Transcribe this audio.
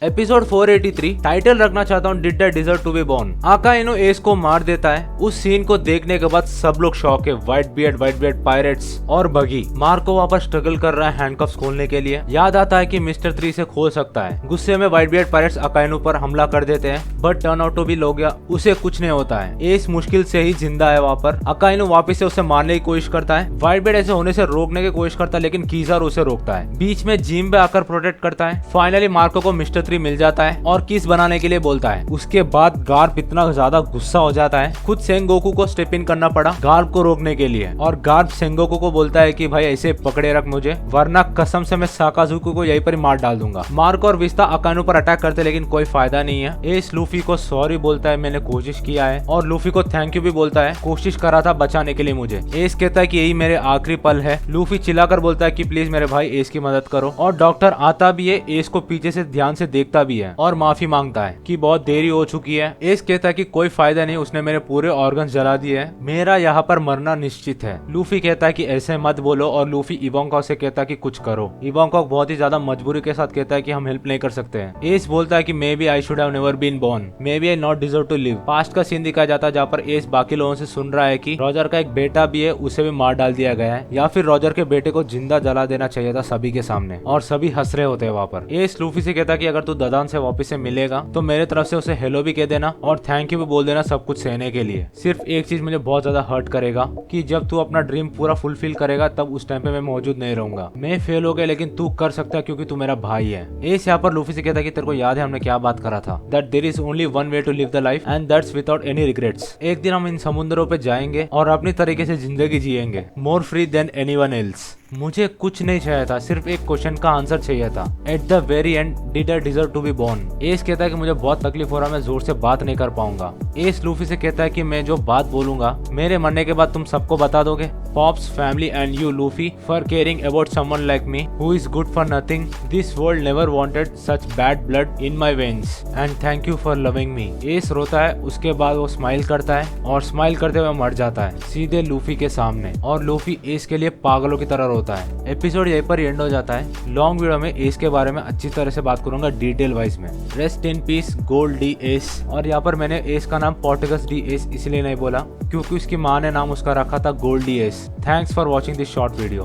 Episode 483 title रखना चाहता हूँ did that deserve to be born. आकाइनो एस को मार देता है। उस सीन को देखने के बाद सब लोग शॉक है। व्हाइट बियर्ड पायरेट्स और बगी मार्को वापस स्ट्रगल कर रहा है हैंडकफ्स खोलने के लिए। याद आता है कि मिस्टर 3 से खोल सकता है। गुस्से में व्हाइट बियर्ड पायरेट्स आकाइनो पर हमला कर देते हैं, but turn out to be लो गया, उसे कुछ नहीं होता है। एस मुश्किल से ही जिंदा है वहाँ पर। आकाइनो वापस से उसे मारने की कोशिश करता है। व्हाइट बियर्ड ऐसे होने से रोकने की कोशिश करता है, लेकिन कीजर उसे रोकता है। बीच में जिम पे आकर प्रोटेक्ट करता है। फाइनली मार्को को मिस्टर 3 मिल जाता है और किस बनाने के लिए बोलता है। उसके बाद गार्प इतना ज्यादा गुस्सा हो जाता है, खुद सेंगोकू को स्टेप इन करना पड़ा गार्प को रोकने के लिए। और गार्प सेंगोकू को बोलता है कि भाई ऐसे पकड़े रख मुझे, वरना कसम से मैं साकाजुकी को यहीं पर ही मार डाल दूंगा। मार्को और विस्ता अकानो पर अटैक करते, लेकिन कोई फायदा नहीं है। एस लूफी को सॉरी बोलता है, मैंने कोशिश किया है, और लूफी को थैंक यू भी बोलता है, कोशिश करा था बचाने के लिए मुझे। एस कहता है कि यही मेरे आखिरी पल है। लूफी चिल्लाकर बोलता है कि प्लीज मेरे भाई एस की मदद करो। और डॉक्टर आता भी है, एस को पीछे से ध्यान से देखता भी है और माफी मांगता है कि बहुत देरी हो चुकी है। एस कहता है कि कोई फायदा नहीं, उसने मेरे पूरे ऑर्गन्स जला दिए हैं, मेरा यहाँ पर मरना निश्चित है। लूफी कहता है कि ऐसे मत बोलो, और लूफी इवांका से कहता है कि कुछ करो। इवांका बहुत ही ज्यादा मजबूरी के साथ कहता है कि हम हेल्प नहीं कर सकते हैं। एस बोलता है कि maybe I should have never been born, maybe I not deserve to live. Past का सीन दिखाया जाता है जहाँ पर एस बाकी लोगों से सुन रहा है कि रॉजर का एक बेटा भी है, उसे भी मार डाल दिया गया है, या फिर रॉजर के बेटे को जिंदा जला देना चाहिए था सभी के सामने। और सभी हंस रहे होते हैं वहाँ पर। एस लूफी से कहता है कि अगर तू ददान से वापस से मिलेगा तो मेरे तरफ से उसे हेलो भी कह देना और थैंक यू भी बोल देना सब कुछ सहने के लिए। सिर्फ एक चीज मुझे बहुत ज्यादा हर्ट करेगा कि जब तू अपना ड्रीम पूरा फुलफिल करेगा तब उस टाइम पे मैं मौजूद नहीं रहूंगा। मैं फेल हो गया, लेकिन तू कर सकता है क्योंकि तू मेरा भाई है। एस यहाँ पर लूफी से कहता है कि तेरे को याद है हमने क्या बात करा था, that there is only one way to live the life and that's without any regrets. एक दिन हम इन समुद्रों पे जाएंगे और अपनी तरीके से जिंदगी जिएंगे, more free than anyone else. मुझे कुछ नहीं चाहिए था, सिर्फ एक क्वेश्चन का आंसर चाहिए था। At the very end did I deserve to be born. एस कहता है कि मुझे बहुत तकलीफ हो रहा है, मैं जोर से बात नहीं कर पाऊंगा। एस लूफी से कहता है कि मैं जो बात बोलूंगा मेरे मरने के बाद तुम सबको बता दोगे। Pops family and you Luffy for caring about someone like me who is good for nothing. This world never wanted such bad blood in my veins and thank you for loving me. S रोता है, उसके बाद वो smile करता है और smile करते हुए मर जाता है सीधे लूफी के सामने। और लूफी एस के लिए पागलों की तरह होता है। एपिसोड यहीं पर एंड हो जाता है। लॉन्ग वीडियो में एस के बारे में अच्छी तरह से बात करूंगा डिटेल वाइज में। Rest in peace gold D S. और यहाँ पर मैंने एस का नाम पोर्टुगस डी एस इसलिए नहीं बोला क्योंकि उसकी माँ ने नाम उसका रखा था gold D S. Thanks for watching this short video.